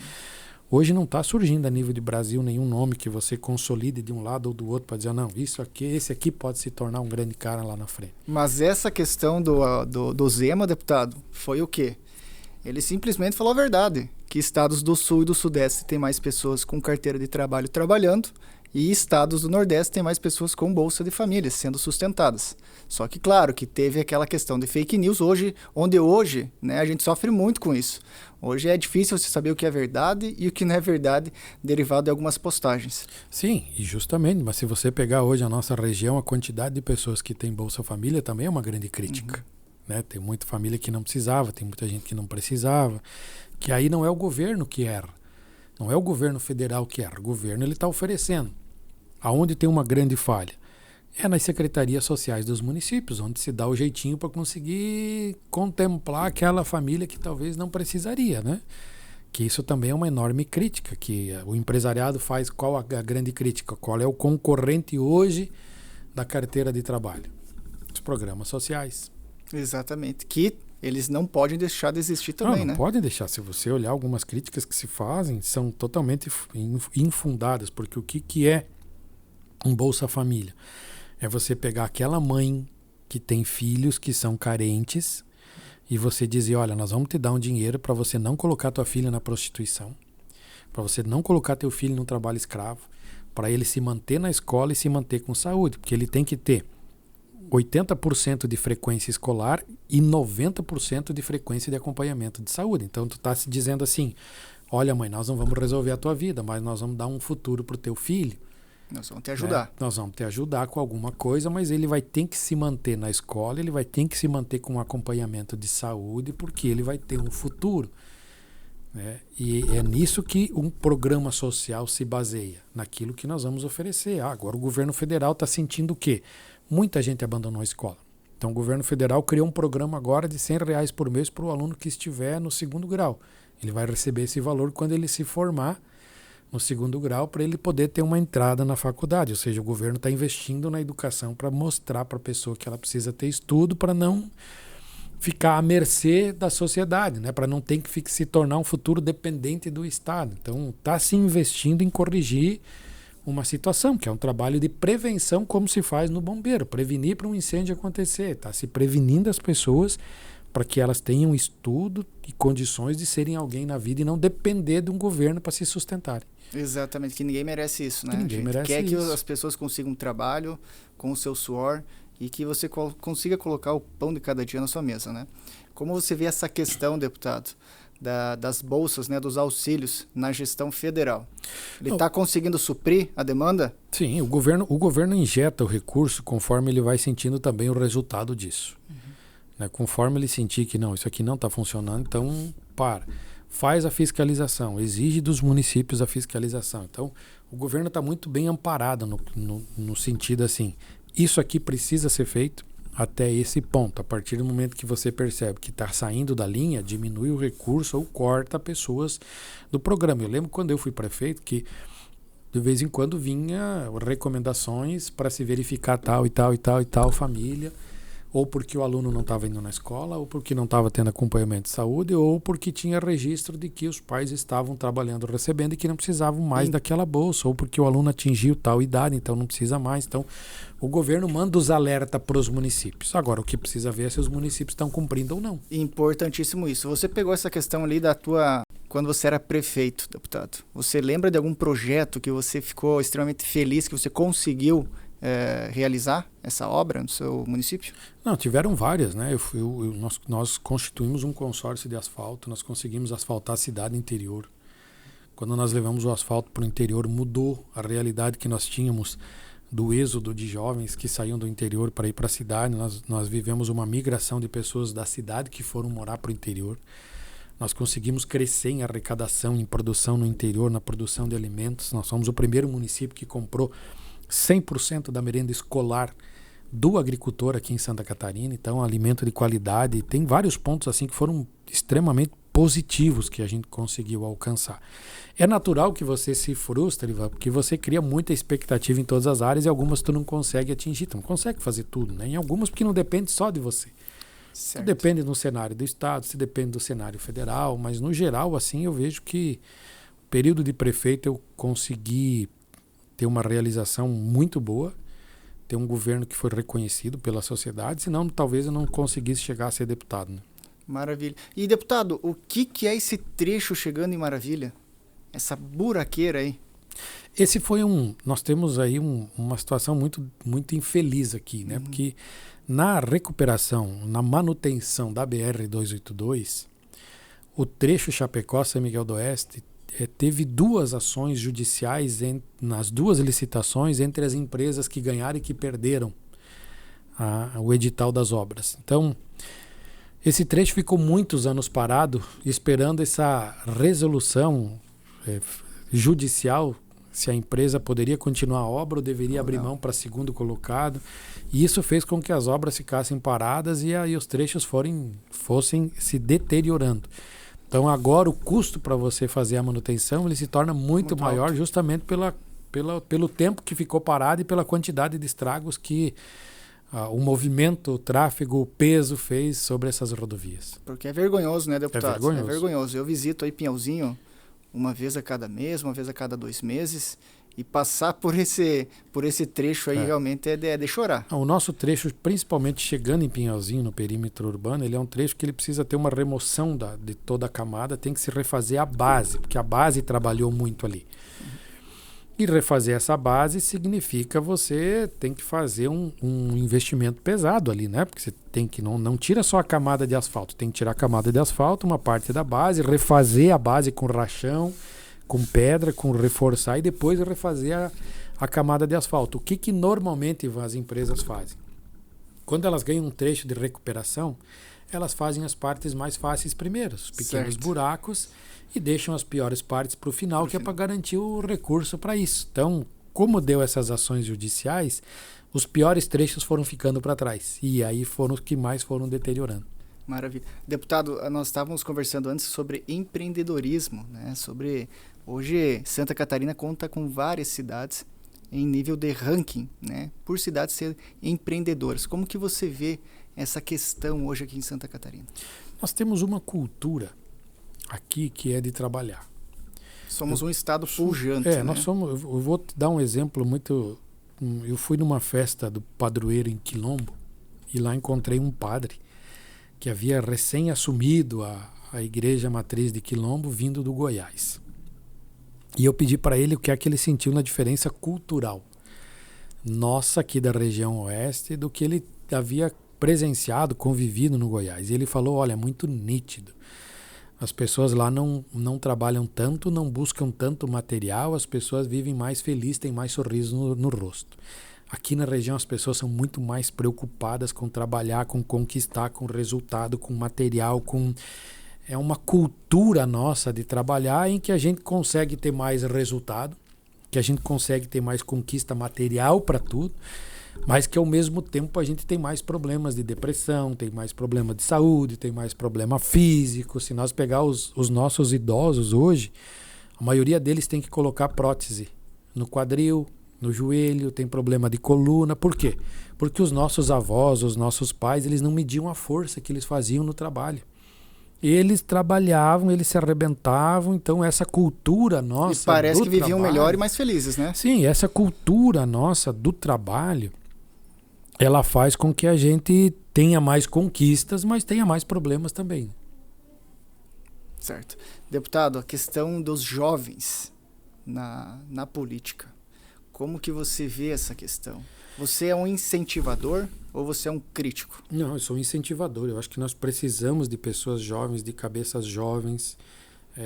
hoje não está surgindo a nível de Brasil nenhum nome que você consolide de um lado ou do outro para dizer, não, esse aqui pode se tornar um grande cara lá na frente. Mas essa questão do Zema, deputado, foi o quê? Ele simplesmente falou a verdade, que estados do Sul e do Sudeste têm mais pessoas com carteira de trabalho trabalhando e estados do Nordeste têm mais pessoas com bolsa de família sendo sustentadas. Só que, claro, que teve aquela questão de fake news onde hoje, né, a gente sofre muito com isso. Hoje é difícil você saber o que é verdade e o que não é verdade, derivado de algumas postagens. Sim, e justamente, mas se você pegar hoje a nossa região, a quantidade de pessoas que tem Bolsa Família também é uma grande crítica. Né? Tem muita família que não precisava, tem muita gente que não precisava, que aí não é o governo que erra, não é o governo federal que erra, o governo está oferecendo. Aonde tem uma grande falha? É nas secretarias sociais dos municípios, onde se dá o jeitinho para conseguir contemplar aquela família que talvez não precisaria, né? Que isso também é uma enorme crítica, que o empresariado faz. Qual a grande crítica? Qual é o concorrente hoje da carteira de trabalho? Os programas sociais. Exatamente, que eles não podem deixar de existir também, não podem deixar. Se você olhar algumas críticas que se fazem, são totalmente infundadas, porque o que é um Bolsa Família? É você pegar aquela mãe que tem filhos que são carentes e você dizer, olha, nós vamos te dar um dinheiro para você não colocar tua filha na prostituição, para você não colocar teu filho no trabalho escravo, para ele se manter na escola e se manter com saúde, porque ele tem que ter 80% de frequência escolar e 90% de frequência de acompanhamento de saúde. Então tu está se dizendo assim, olha mãe, nós não vamos resolver a tua vida, mas nós vamos dar um futuro para o teu filho. Nós vamos te ajudar. Né? Nós vamos te ajudar com alguma coisa, mas ele vai ter que se manter na escola, ele vai ter que se manter com um acompanhamento de saúde, porque ele vai ter um futuro. Né? E é nisso que um programa social se baseia, naquilo que nós vamos oferecer. Agora o governo federal está sentindo o quê? Muita gente abandonou a escola. Então o governo federal criou um programa agora de R$100 por mês para o aluno que estiver no 2º grau. Ele vai receber esse valor quando ele se formar no 2º grau, para ele poder ter uma entrada na faculdade. Ou seja, o governo está investindo na educação para mostrar para a pessoa que ela precisa ter estudo para não ficar à mercê da sociedade, né? Para não ter que se tornar um futuro dependente do Estado. Então está se investindo em corrigir uma situação, que é um trabalho de prevenção, como se faz no bombeiro, prevenir para um incêndio acontecer, está se prevenindo as pessoas para que elas tenham estudo e condições de serem alguém na vida e não depender de um governo para se sustentarem. Exatamente, que ninguém merece isso, né? Que ninguém merece quer isso. que as pessoas consigam um trabalho com o seu suor e que você consiga colocar o pão de cada dia na sua mesa, né? Como você vê essa questão, deputado, das bolsas, né, dos auxílios na gestão federal? Ele está conseguindo suprir a demanda? Sim, o governo injeta o recurso conforme ele vai sentindo também o resultado disso. Né? Conforme ele sentir que não, isso aqui não está funcionando, então faz a fiscalização, exige dos municípios a fiscalização. Então o governo está muito bem amparado no sentido assim, isso aqui precisa ser feito até esse ponto. A partir do momento que você percebe que está saindo da linha, diminui o recurso ou corta pessoas do programa. Eu lembro quando eu fui prefeito que de vez em quando vinha recomendações para se verificar tal e tal e tal e tal família, ou porque o aluno não estava indo na escola, ou porque não estava tendo acompanhamento de saúde, ou porque tinha registro de que os pais estavam trabalhando, recebendo e que não precisavam mais daquela bolsa, ou porque o aluno atingiu tal idade, então não precisa mais. Então, o governo manda os alertas para os municípios. Agora, o que precisa ver é se os municípios estão cumprindo ou não. Importantíssimo isso. Você pegou essa questão ali quando você era prefeito, deputado. Você lembra de algum projeto que você ficou extremamente feliz, que você conseguiu realizar essa obra no seu município? Não, tiveram várias, né? Nós constituímos um consórcio de asfalto, nós conseguimos asfaltar a cidade interior. Quando nós levamos o asfalto para o interior, mudou a realidade que nós tínhamos do êxodo de jovens que saíam do interior para ir para a cidade. Nós vivemos uma migração de pessoas da cidade que foram morar para o interior. Nós conseguimos crescer em arrecadação, em produção no interior, na produção de alimentos. Nós somos o primeiro município que comprou 100% da merenda escolar do agricultor aqui em Santa Catarina. Então, alimento de qualidade. Tem vários pontos assim que foram extremamente positivos que a gente conseguiu alcançar. É natural que você se frustre, porque você cria muita expectativa em todas as áreas e algumas tu não consegue atingir. Tu não consegue fazer tudo, né? Em algumas porque não depende só de você. Certo. Depende do cenário do Estado, se depende do cenário federal, mas no geral, assim, eu vejo que no período de prefeito eu consegui ter uma realização muito boa, ter um governo que foi reconhecido pela sociedade, senão talvez eu não conseguisse chegar a ser deputado. Né? Maravilha. E, deputado, o que é esse trecho chegando em Maravilha? Essa buraqueira aí? Esse foi nós temos aí uma situação muito, muito infeliz aqui, né? Porque na recuperação, na manutenção da BR-282, o trecho Chapecó-São Miguel do Oeste teve 2 ações judiciais nas 2 licitações entre as empresas que ganharam e que perderam o edital das obras. Então, esse trecho ficou muitos anos parado, esperando essa resolução judicial se a empresa poderia continuar a obra ou deveria abrir mão para segundo colocado. E isso fez com que as obras ficassem paradas e aí os trechos fossem se deteriorando. Então agora o custo para você fazer a manutenção ele se torna muito maior alto, justamente pelo tempo que ficou parado e pela quantidade de estragos que o movimento, o tráfego, o peso fez sobre essas rodovias. Porque é vergonhoso, né, deputado? É vergonhoso. É vergonhoso. Eu visito aí Pinhalzinho uma vez a cada mês, uma vez a cada 2 meses, e passar por esse trecho aí realmente é de chorar. O nosso trecho, principalmente chegando em Pinhalzinho, no perímetro urbano, ele é um trecho que ele precisa ter uma remoção de toda a camada, tem que se refazer a base, porque a base trabalhou muito ali. E refazer essa base significa você tem que fazer um investimento pesado ali, né? Porque você tem que não tira só a camada de asfalto, tem que tirar a camada de asfalto, uma parte da base, refazer a base com rachão, com pedra, com reforçar e depois refazer a camada de asfalto. O que normalmente as empresas fazem? Quando elas ganham um trecho de recuperação, elas fazem as partes mais fáceis primeiro, os pequenos buracos, e deixam as piores partes para o final, que é para garantir o recurso para isso. Então, como deu essas ações judiciais, os piores trechos foram ficando para trás. E aí foram os que mais foram deteriorando. Maravilha. Deputado, nós estávamos conversando antes sobre empreendedorismo, né? Hoje, Santa Catarina conta com várias cidades em nível de ranking, né? Por cidades ser empreendedoras. Como que você vê essa questão hoje aqui em Santa Catarina? Nós temos uma cultura aqui que é de trabalhar. Somos um estado pujante, né? Nós somos. Eu vou te dar um exemplo muito. Eu fui numa festa do padroeiro em Quilombo e lá encontrei um padre que havia recém assumido a igreja matriz de Quilombo vindo do Goiás. E eu pedi para ele o que é que ele sentiu na diferença cultural nossa aqui da região oeste do que ele havia presenciado, convivido no Goiás. E ele falou, olha, é muito nítido. As pessoas lá não trabalham tanto, não buscam tanto material, as pessoas vivem mais felizes, têm mais sorriso no rosto. Aqui na região as pessoas são muito mais preocupadas com trabalhar, com conquistar, com resultado, com material, é uma cultura nossa de trabalhar em que a gente consegue ter mais resultado, que a gente consegue ter mais conquista material para tudo, mas que ao mesmo tempo a gente tem mais problemas de depressão, tem mais problema de saúde, tem mais problema físico. Se nós pegar os nossos idosos hoje, a maioria deles tem que colocar prótese no quadril, no joelho, tem problema de coluna. Por quê? Porque os nossos avós, os nossos pais, eles não mediam a força que eles faziam no trabalho. Eles trabalhavam, eles se arrebentavam, então essa cultura nossa. E parece que viviam melhor e mais felizes, né? Sim, essa cultura nossa do trabalho, ela faz com que a gente tenha mais conquistas, mas tenha mais problemas também. Certo. Deputado, a questão dos jovens na política. Como que você vê essa questão? Você é um incentivador ou você é um crítico? Não, eu sou um incentivador. Eu acho que nós precisamos de pessoas jovens, de cabeças jovens.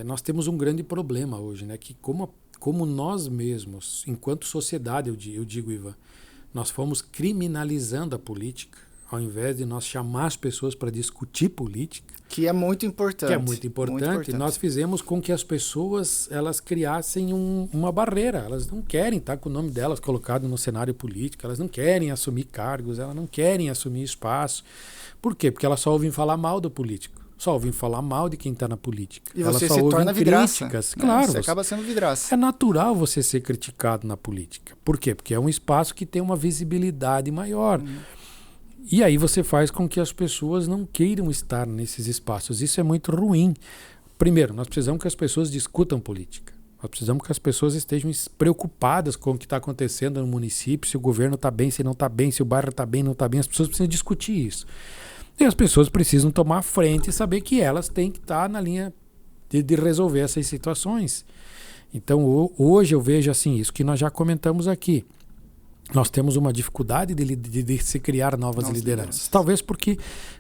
Nós temos um grande problema hoje, né? Que como nós mesmos, enquanto sociedade, eu digo, Ivan, nós fomos criminalizando a política, ao invés de nós chamar as pessoas para discutir política. Que é muito importante. Que é muito importante. Nós fizemos com que as pessoas elas criassem uma barreira. Elas não querem estar com o nome delas colocado no cenário político, elas não querem assumir cargos, elas não querem assumir espaço. Por quê? Porque elas só ouvem falar mal do político. Só ouvem falar mal de quem está na política. E você só se torna vidraça. Críticas. Né? Claro, você acaba sendo vidraça. É natural você ser criticado na política. Por quê? Porque é um espaço que tem uma visibilidade maior. E aí você faz com que as pessoas não queiram estar nesses espaços. Isso é muito ruim. Primeiro, nós precisamos que as pessoas discutam política. Nós precisamos que as pessoas estejam preocupadas com o que está acontecendo no município, se o governo está bem, se não está bem, se o bairro está bem, não está bem. As pessoas precisam discutir isso. E as pessoas precisam tomar a frente e saber que elas têm que estar na linha de resolver essas situações. Então, hoje eu vejo assim, isso que nós já comentamos aqui. Nós temos uma dificuldade de se criar novas lideranças. Talvez porque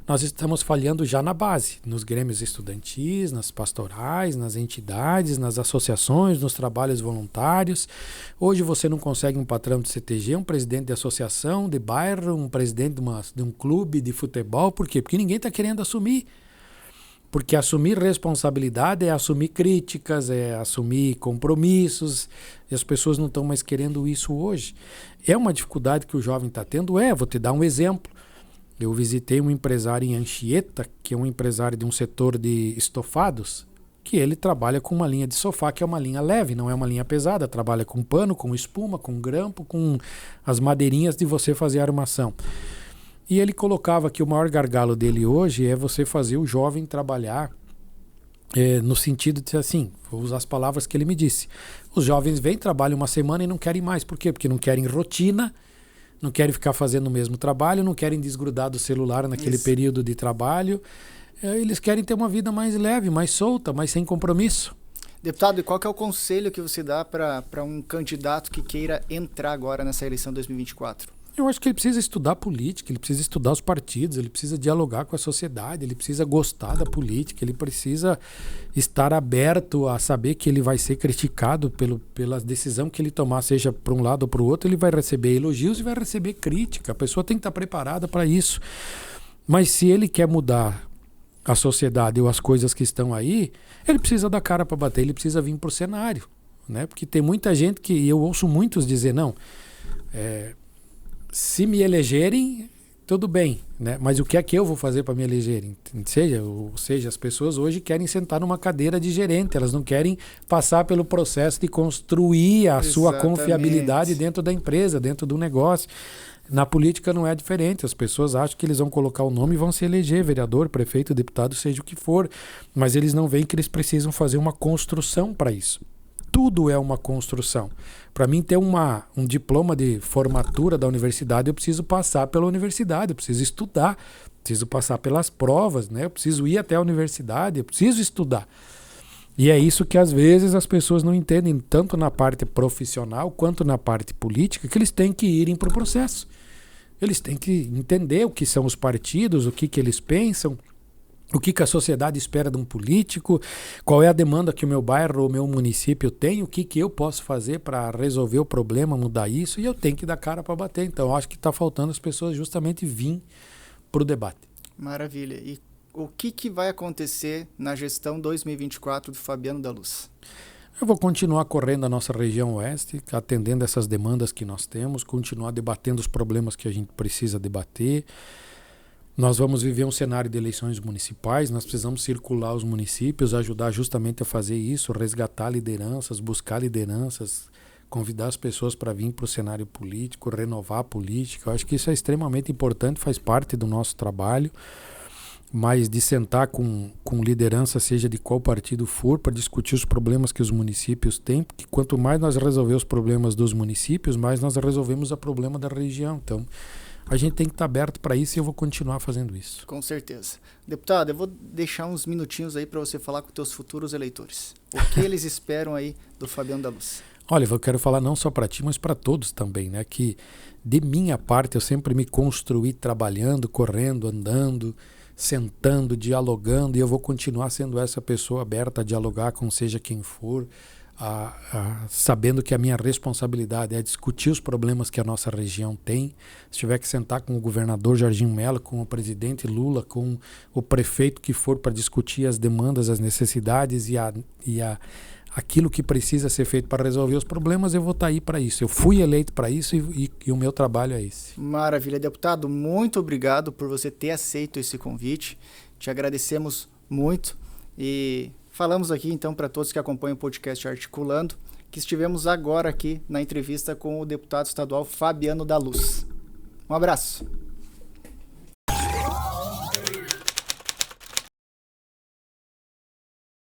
nós estamos falhando já na base, nos grêmios estudantis, nas pastorais, nas entidades, nas associações, nos trabalhos voluntários. Hoje você não consegue um patrão de CTG, um presidente de associação, de bairro, um presidente de um clube de futebol. Por quê? Porque ninguém está querendo assumir. Porque assumir responsabilidade é assumir críticas, é assumir compromissos, e as pessoas não estão mais querendo isso hoje. É uma dificuldade que o jovem está tendo? Vou te dar um exemplo. Eu visitei um empresário em Anchieta, que é um empresário de um setor de estofados, que ele trabalha com uma linha de sofá, que é uma linha leve, não é uma linha pesada, trabalha com pano, com espuma, com grampo, com as madeirinhas de você fazer a armação. E ele colocava que o maior gargalo dele hoje é você fazer o jovem trabalhar no sentido de assim, vou usar as palavras que ele me disse. Os jovens vêm, trabalham uma semana e não querem mais. Por quê? Porque não querem rotina, não querem ficar fazendo o mesmo trabalho, não querem desgrudar do celular naquele período de trabalho. Eles querem ter uma vida mais leve, mais solta, mais sem compromisso. Deputado, e qual que é o conselho que você dá para um candidato que queira entrar agora nessa eleição 2024? Eu acho que ele precisa estudar política, ele precisa estudar os partidos, ele precisa dialogar com a sociedade, ele precisa gostar da política, ele precisa estar aberto a saber que ele vai ser criticado pela decisão que ele tomar, seja para um lado ou para o outro, ele vai receber elogios e vai receber crítica. A pessoa tem que estar preparada para isso. Mas se ele quer mudar a sociedade ou as coisas que estão aí, ele precisa dar cara para bater, ele precisa vir para o cenário, né? Porque tem muita gente que, eu ouço muitos dizer, não, se me elegerem, tudo bem, né? Mas o que é que eu vou fazer para me elegerem? Ou seja, as pessoas hoje querem sentar numa cadeira de gerente, elas não querem passar pelo processo de construir a sua confiabilidade dentro da empresa, dentro do negócio. Na política não é diferente, as pessoas acham que eles vão colocar o nome e vão se eleger, vereador, prefeito, deputado, seja o que for, mas eles não veem que eles precisam fazer uma construção para isso. Tudo é uma construção. Para mim ter um diploma de formatura da universidade, eu preciso passar pela universidade, eu preciso estudar, preciso passar pelas provas, né? Eu preciso ir até a universidade, eu preciso estudar. E é isso que às vezes as pessoas não entendem, tanto na parte profissional quanto na parte política, que eles têm que irem para o processo. Eles têm que entender o que são os partidos, o que eles pensam, o que a sociedade espera de um político, qual é a demanda que o meu bairro ou o meu município tem, o que eu posso fazer para resolver o problema, mudar isso, e eu tenho que dar cara para bater. Então, eu acho que está faltando as pessoas justamente vir para o debate. Maravilha. E o que vai acontecer na gestão 2024 do Fabiano da Luz? Eu vou continuar correndo a nossa região oeste, atendendo essas demandas que nós temos, continuar debatendo os problemas que a gente precisa debater. Nós vamos viver um cenário de eleições municipais, nós precisamos circular os municípios, ajudar justamente a fazer isso, resgatar lideranças, buscar lideranças, convidar as pessoas para vir para o cenário político, renovar a política. Eu acho que isso é extremamente importante, faz parte do nosso trabalho. Mas de sentar com liderança, seja de qual partido for, para discutir os problemas que os municípios têm, porque quanto mais nós resolver os problemas dos municípios, mais nós resolvemos o problema da região. Então, a gente tem que estar aberto para isso e eu vou continuar fazendo isso. Com certeza. Deputado, eu vou deixar uns minutinhos aí para você falar com os teus futuros eleitores. O que eles esperam aí do Fabiano da Luz? Olha, eu quero falar não só para ti, mas para todos também, né? Que de minha parte eu sempre me construí trabalhando, correndo, andando, sentando, dialogando, e eu vou continuar sendo essa pessoa aberta a dialogar com seja quem for, sabendo que a minha responsabilidade é discutir os problemas que a nossa região tem. Se tiver que sentar com o governador Jorginho Mello, com o presidente Lula, com o prefeito que for para discutir as demandas, as necessidades aquilo que precisa ser feito para resolver os problemas, eu vou estar aí para isso. Eu fui eleito para isso e o meu trabalho é esse. Maravilha. Deputado, muito obrigado por você ter aceito esse convite. Te agradecemos muito e falamos aqui então para todos que acompanham o podcast Articulando, que estivemos agora aqui na entrevista com o deputado estadual Fabiano da Luz. Um abraço.